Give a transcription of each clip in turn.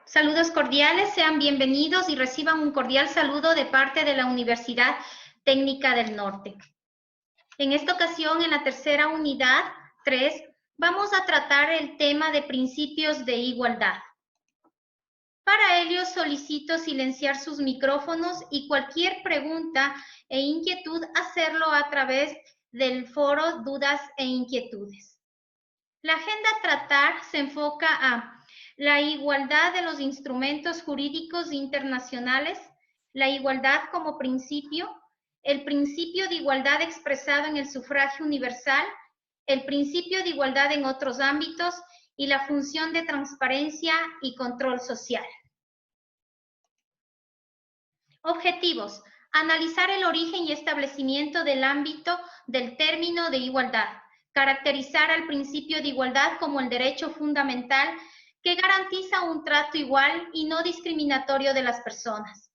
Saludos cordiales, sean bienvenidos y reciban un cordial saludo de parte de la Universidad Técnica del Norte. En esta ocasión, en la tercera unidad 3, vamos a tratar el tema de principios de igualdad. Para ello, solicito silenciar sus micrófonos y cualquier pregunta e inquietud hacerlo a través del foro Dudas e Inquietudes. La agenda a tratar se enfoca a la igualdad de los instrumentos jurídicos internacionales, la igualdad como principio, el principio de igualdad expresado en el sufragio universal, el principio de igualdad en otros ámbitos y la función de transparencia y control social. Objetivos: analizar el origen y establecimiento del ámbito del término de igualdad, caracterizar al principio de igualdad como el derecho fundamental que garantiza un trato igual y no discriminatorio de las personas,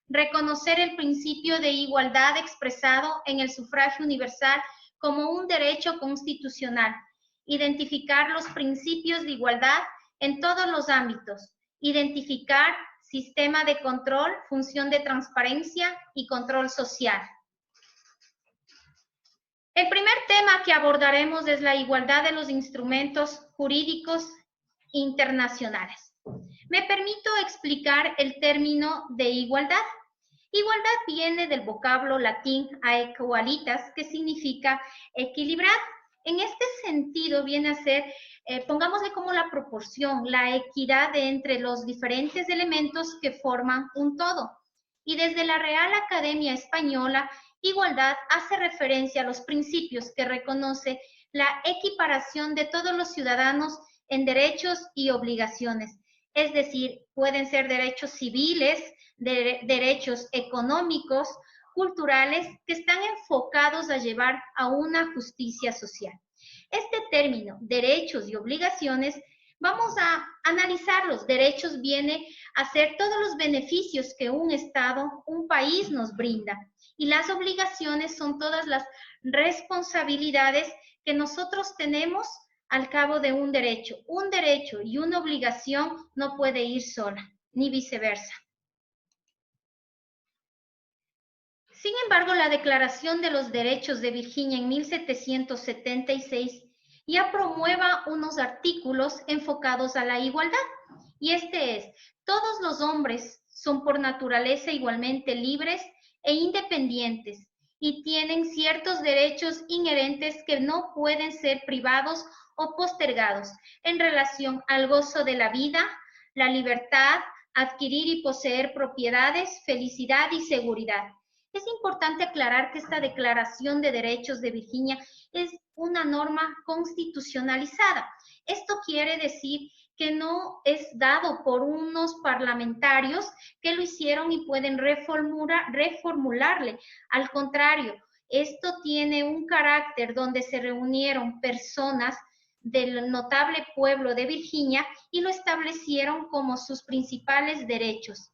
reconocer el principio de igualdad expresado en el sufragio universal como un derecho constitucional, identificar los principios de igualdad en todos los ámbitos, identificar sistema de control, función de transparencia y control social. El primer tema que abordaremos es la igualdad de los instrumentos jurídicos internacionales. Me permito explicar el término de igualdad. Igualdad viene del vocablo latín aequalitas, que significa equilibrar. En este sentido viene a ser, pongámosle como la proporción, la equidad entre los diferentes elementos que forman un todo. Y desde la Real Academia Española, igualdad hace referencia a los principios que reconoce la equiparación de todos los ciudadanos en derechos y obligaciones. Es decir, pueden ser derechos civiles, derechos económicos, culturales, que están enfocados a llevar a una justicia social. Este término, derechos y obligaciones, vamos a analizar. Los derechos viene a ser todos los beneficios que un Estado, un país nos brinda. Y las obligaciones son todas las responsabilidades que nosotros tenemos al cabo de un derecho. Un derecho y una obligación no puede ir sola, ni viceversa. Sin embargo, la Declaración de los Derechos de Virginia en 1776 ya promueva unos artículos enfocados a la igualdad. Y este es: todos los hombres son por naturaleza igualmente libres e independientes y tienen ciertos derechos inherentes que no pueden ser privados o postergados en relación al gozo de la vida, la libertad, adquirir y poseer propiedades, felicidad y seguridad. Es importante aclarar que esta Declaración de Derechos de Virginia es una norma constitucionalizada. Esto quiere decir que no es dado por unos parlamentarios que lo hicieron y pueden reformularle. Al contrario, esto tiene un carácter donde se reunieron personas del notable pueblo de Virginia y lo establecieron como sus principales derechos.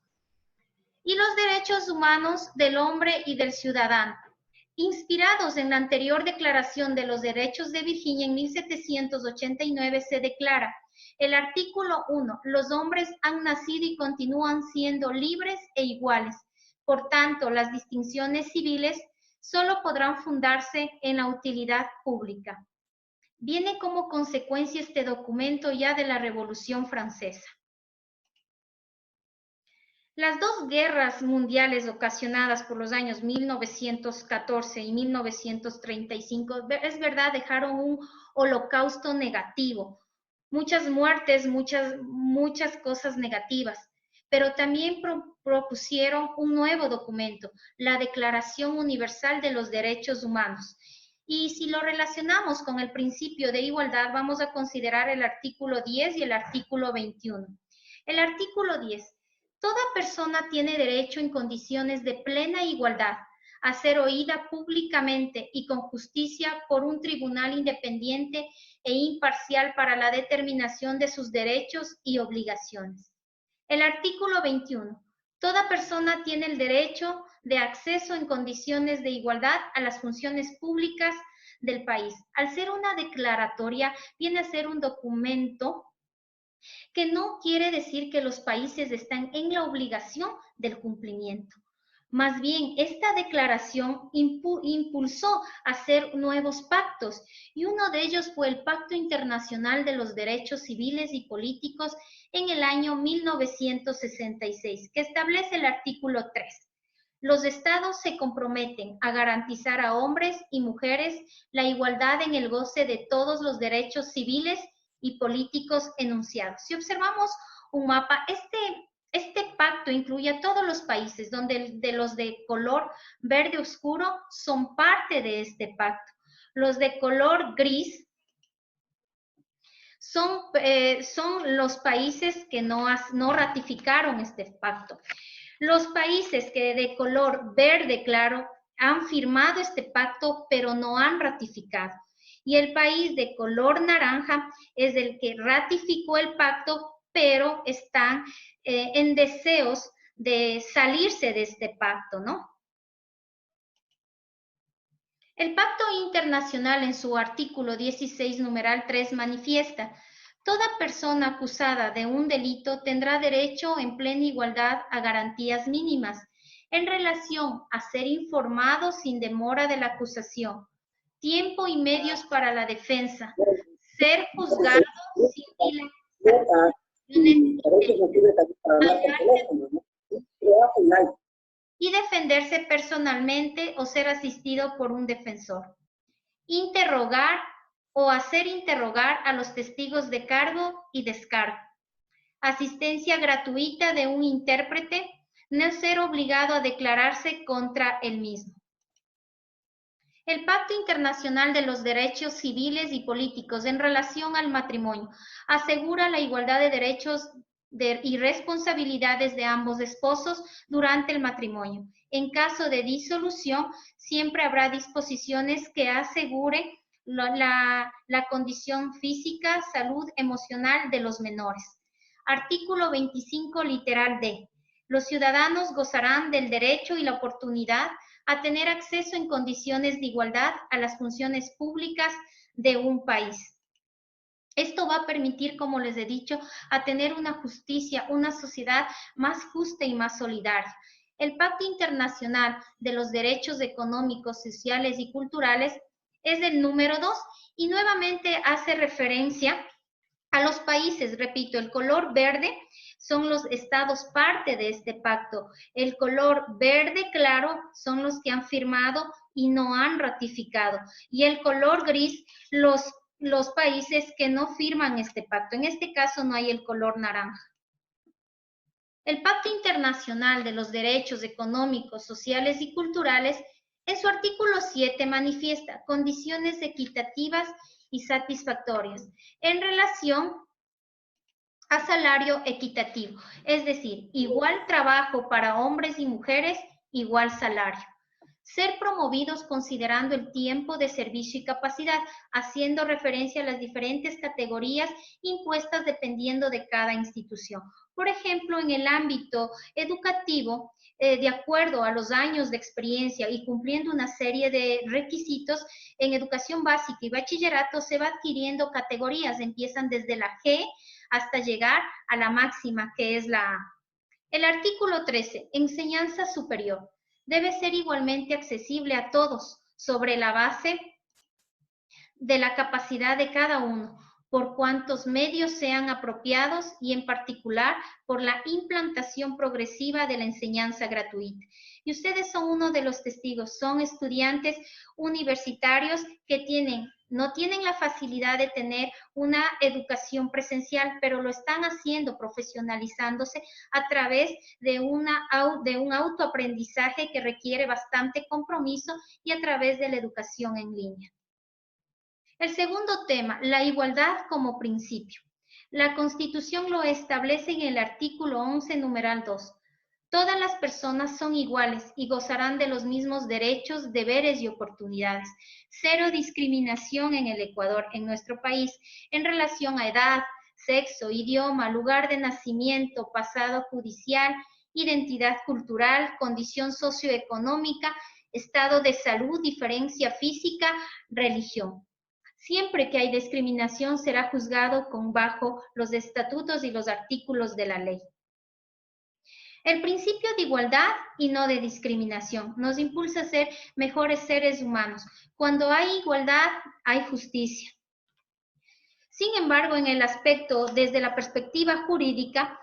Y los derechos humanos del hombre y del ciudadano. Inspirados en la anterior Declaración de los Derechos de Virginia en 1789, se declara: el artículo 1, los hombres han nacido y continúan siendo libres e iguales. Por tanto, las distinciones civiles solo podrán fundarse en la utilidad pública. Viene como consecuencia este documento ya de la Revolución Francesa. Las dos guerras mundiales ocasionadas por los años 1914 y 1935, es verdad, dejaron un holocausto negativo, muchas muertes, muchas cosas negativas, pero también propusieron un nuevo documento, la Declaración Universal de los Derechos Humanos. Y si lo relacionamos con el principio de igualdad, vamos a considerar el artículo 10 y el artículo 21. El artículo 10. Toda persona tiene derecho en condiciones de plena igualdad a ser oída públicamente y con justicia por un tribunal independiente e imparcial para la determinación de sus derechos y obligaciones. El artículo 21. Toda persona tiene el derecho de acceso en condiciones de igualdad a las funciones públicas del país. Al ser una declaratoria, viene a ser un documento que no quiere decir que los países están en la obligación del cumplimiento. Más bien, esta declaración impulsó a hacer nuevos pactos y uno de ellos fue el Pacto Internacional de los Derechos Civiles y Políticos en el año 1966, que establece el artículo 3. Los estados se comprometen a garantizar a hombres y mujeres la igualdad en el goce de todos los derechos civiles y políticos enunciados. Si observamos un mapa, este pacto incluye a todos los países, donde de los de color verde oscuro son parte de este pacto. Los de color gris son los países que no ratificaron este pacto. Los países que de color verde claro han firmado este pacto, pero no han ratificado. Y el país de color naranja es el que ratificó el pacto, pero están en deseos de salirse de este pacto, ¿no? El Pacto Internacional en su artículo 16, numeral 3, manifiesta: toda persona acusada de un delito tendrá derecho en plena igualdad a garantías mínimas en relación a ser informado sin demora de la acusación, tiempo y medios para la defensa, ser juzgado sin y defenderse personalmente o ser asistido por un defensor. Interrogar o hacer interrogar a los testigos de cargo y descargo. Asistencia gratuita de un intérprete, no ser obligado a declararse contra el mismo. El Pacto Internacional de los Derechos Civiles y Políticos en relación al matrimonio asegura la igualdad de derechos y responsabilidades de ambos esposos durante el matrimonio. En caso de disolución, siempre habrá disposiciones que aseguren la condición física, salud emocional de los menores. Artículo 25, literal D. Los ciudadanos gozarán del derecho y la oportunidad a tener acceso en condiciones de igualdad a las funciones públicas de un país. Esto va a permitir, como les he dicho, a tener una justicia, una sociedad más justa y más solidaria. El Pacto Internacional de los Derechos Económicos, Sociales y Culturales es el número 2 y nuevamente hace referencia a los países. Repito, el color verde son los estados parte de este pacto. El color verde claro son los que han firmado y no han ratificado. Y el color gris, los países que no firman este pacto. En este caso no hay el color naranja. El Pacto Internacional de los Derechos Económicos, Sociales y Culturales, en su artículo 7 manifiesta condiciones equitativas y satisfactorias en relación a salario equitativo, es decir, igual trabajo para hombres y mujeres, igual salario. Ser promovidos considerando el tiempo de servicio y capacidad, haciendo referencia a las diferentes categorías impuestas dependiendo de cada institución. Por ejemplo, en el ámbito educativo, de acuerdo a los años de experiencia y cumpliendo una serie de requisitos, en educación básica y bachillerato se va adquiriendo categorías, empiezan desde la G hasta llegar a la máxima, que es la A. El artículo 13, enseñanza superior, debe ser igualmente accesible a todos sobre la base de la capacidad de cada uno, por cuantos medios sean apropiados y en particular por la implantación progresiva de la enseñanza gratuita. Y ustedes son uno de los testigos, son estudiantes universitarios que no tienen la facilidad de tener una educación presencial, pero lo están haciendo profesionalizándose a través de un autoaprendizaje que requiere bastante compromiso y a través de la educación en línea. El segundo tema, la igualdad como principio. La Constitución lo establece en el artículo 11, numeral 2. Todas las personas son iguales y gozarán de los mismos derechos, deberes y oportunidades. Cero discriminación en el Ecuador, en nuestro país, en relación a edad, sexo, idioma, lugar de nacimiento, pasado judicial, identidad cultural, condición socioeconómica, estado de salud, diferencia física, religión. Siempre que hay discriminación será juzgado con bajo los estatutos y los artículos de la ley. El principio de igualdad y no de discriminación nos impulsa a ser mejores seres humanos. Cuando hay igualdad, hay justicia. Sin embargo, en el aspecto, desde la perspectiva jurídica,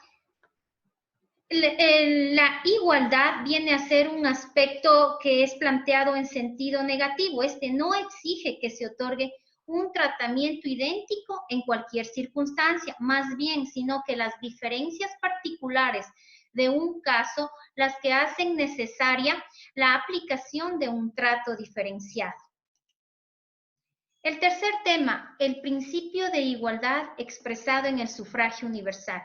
la igualdad viene a ser un aspecto que es planteado en sentido negativo. Este no exige que se otorgue un tratamiento idéntico en cualquier circunstancia, más bien, sino que las diferencias particulares de un caso las que hacen necesaria la aplicación de un trato diferenciado. El tercer tema, el principio de igualdad expresado en el sufragio universal.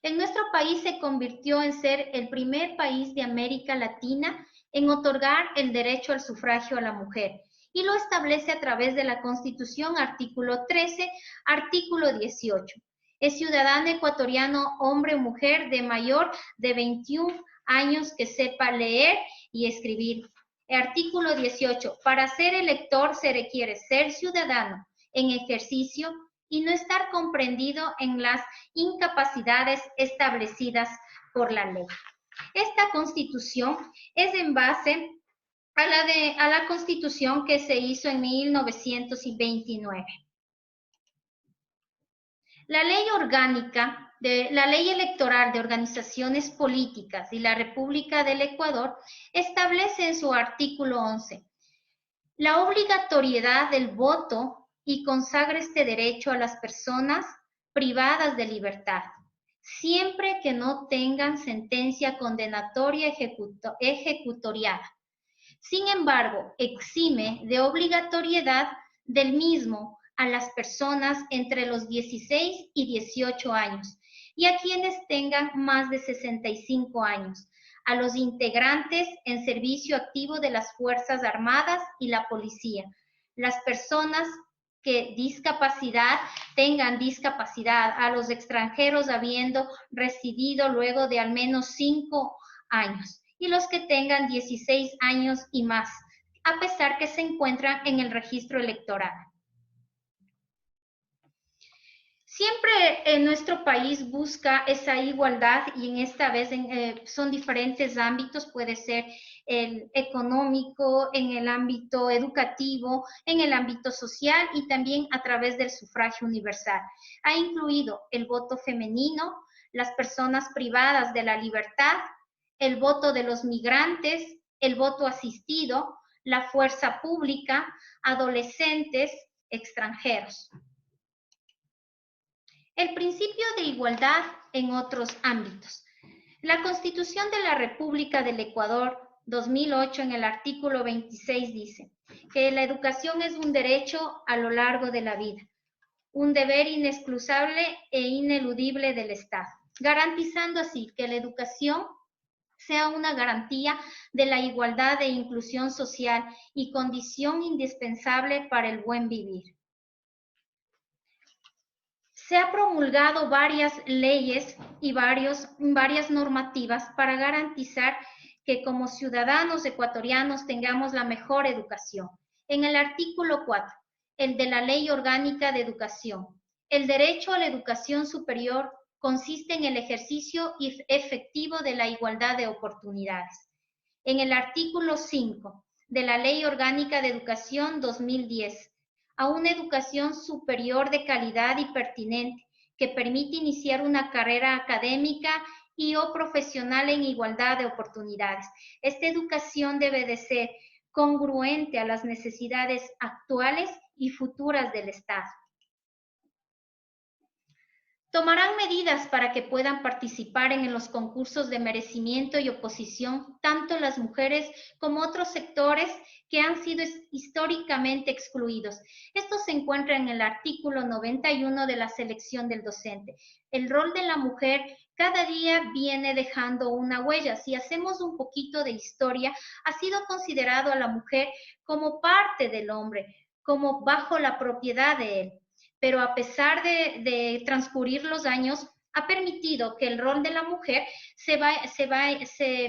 En nuestro país se convirtió en ser el primer país de América Latina en otorgar el derecho al sufragio a la mujer y lo establece a través de la Constitución, artículo 13, artículo 18. Es ciudadano ecuatoriano, hombre o mujer de mayor de 21 años que sepa leer y escribir. Artículo 18. Para ser elector se requiere ser ciudadano en ejercicio y no estar comprendido en las incapacidades establecidas por la ley. Esta Constitución es en base a la Constitución que se hizo en 1929. La ley orgánica, la ley electoral de organizaciones políticas y la República del Ecuador establece en su artículo 11 la obligatoriedad del voto y consagra este derecho a las personas privadas de libertad, siempre que no tengan sentencia condenatoria ejecutoriada. Sin embargo, exime de obligatoriedad del mismo a las personas entre los 16 y 18 años y a quienes tengan más de 65 años, a los integrantes en servicio activo de las Fuerzas Armadas y la policía, las personas que tengan discapacidad, a los extranjeros habiendo residido luego de al menos 5 años y los que tengan 16 años y más, a pesar que se encuentran en el registro electoral. Siempre en nuestro país busca esa igualdad y en esta vez son diferentes ámbitos, puede ser el económico, en el ámbito educativo, en el ámbito social y también a través del sufragio universal. Ha incluido el voto femenino, las personas privadas de la libertad, el voto de los migrantes, el voto asistido, la fuerza pública, adolescentes, extranjeros. El principio de igualdad en otros ámbitos. La Constitución de la República del Ecuador 2008 en el artículo 26 dice que la educación es un derecho a lo largo de la vida, un deber inexcusable e ineludible del Estado, garantizando así que la educación sea una garantía de la igualdad e inclusión social y condición indispensable para el buen vivir. Se han promulgado varias leyes y varias normativas para garantizar que como ciudadanos ecuatorianos tengamos la mejor educación. En el artículo 4, el de la Ley Orgánica de Educación, el derecho a la educación superior consiste en el ejercicio efectivo de la igualdad de oportunidades. En el artículo 5 de la Ley Orgánica de Educación 2010, a una educación superior de calidad y pertinente que permite iniciar una carrera académica y o profesional en igualdad de oportunidades. Esta educación debe de ser congruente a las necesidades actuales y futuras del Estado. Tomarán medidas para que puedan participar en los concursos de merecimiento y oposición tanto las mujeres como otros sectores que han sido históricamente excluidos. Esto se encuentra en el artículo 91 de la selección del docente. El rol de la mujer cada día viene dejando una huella. Si hacemos un poquito de historia, ha sido considerado a la mujer como parte del hombre, como bajo la propiedad de él. Pero a pesar de transcurrir los años, ha permitido que el rol de la mujer se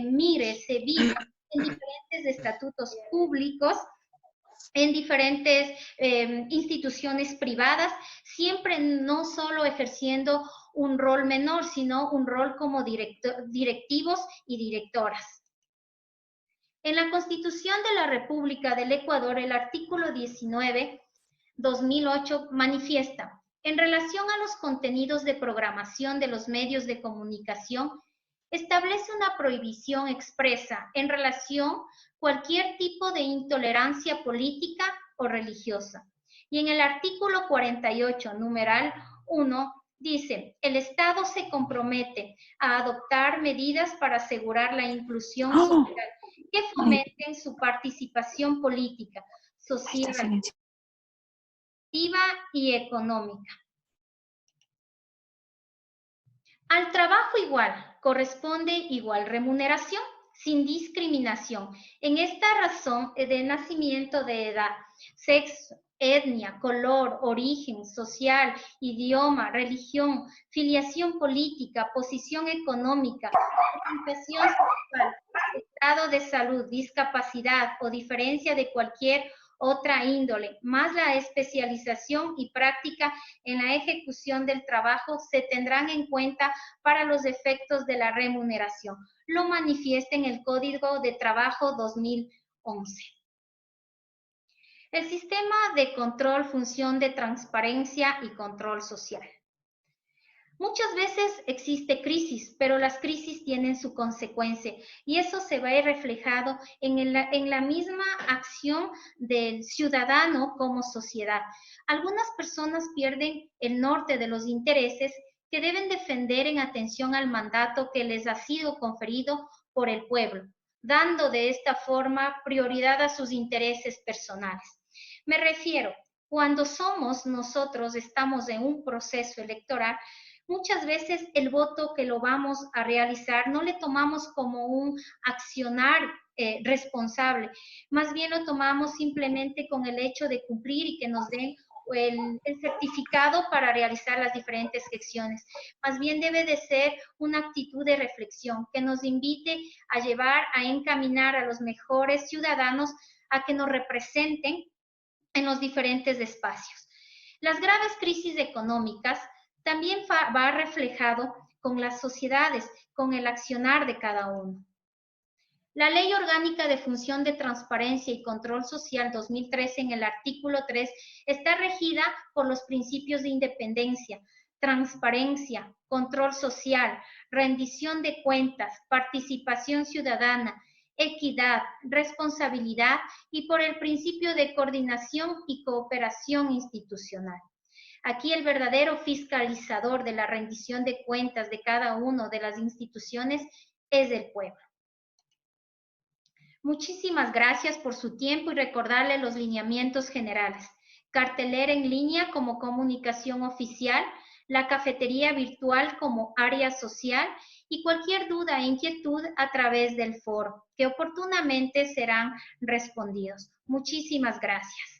mire, se viva en diferentes estatutos públicos en diferentes instituciones privadas, siempre no solo ejerciendo un rol menor, sino un rol como directivos y directoras. En la Constitución de la República del Ecuador, el artículo 19, 2008, manifiesta: en relación a los contenidos de programación de los medios de comunicación, establece una prohibición expresa en relación cualquier tipo de intolerancia política o religiosa. Y en el artículo 48, numeral 1, dice: el Estado se compromete a adoptar medidas para asegurar la inclusión social que fomenten su participación política, social y económica. Al trabajo igual corresponde igual remuneración, sin discriminación. En esta razón de nacimiento, de edad, sexo, etnia, color, origen social, idioma, religión, filiación política, posición económica, orientación sexual, estado de salud, discapacidad o diferencia de cualquier otra índole, más la especialización y práctica en la ejecución del trabajo, se tendrán en cuenta para los efectos de la remuneración. Lo manifiesta en el Código de Trabajo 2011. El sistema de control, función de transparencia y control social. Muchas veces existe crisis, pero las crisis tienen su consecuencia y eso se ve reflejado en la misma acción del ciudadano como sociedad. Algunas personas pierden el norte de los intereses que deben defender en atención al mandato que les ha sido conferido por el pueblo, dando de esta forma prioridad a sus intereses personales. Me refiero, cuando nosotros estamos en un proceso electoral, muchas veces el voto que lo vamos a realizar no le tomamos como un accionar responsable, más bien lo tomamos simplemente con el hecho de cumplir y que nos den el certificado para realizar las diferentes gestiones. Más bien debe de ser una actitud de reflexión que nos invite a llevar, a encaminar a los mejores ciudadanos a que nos representen en los diferentes espacios. Las graves crisis económicas también va reflejado con las sociedades, con el accionar de cada uno. La Ley Orgánica de Función de Transparencia y Control Social 2013, en el artículo 3, está regida por los principios de independencia, transparencia, control social, rendición de cuentas, participación ciudadana, equidad, responsabilidad y por el principio de coordinación y cooperación institucional. Aquí el verdadero fiscalizador de la rendición de cuentas de cada una de las instituciones es el pueblo. Muchísimas gracias por su tiempo y recordarle los lineamientos generales. Cartelera en línea como comunicación oficial, la cafetería virtual como área social y cualquier duda e inquietud a través del foro, que oportunamente serán respondidos. Muchísimas gracias.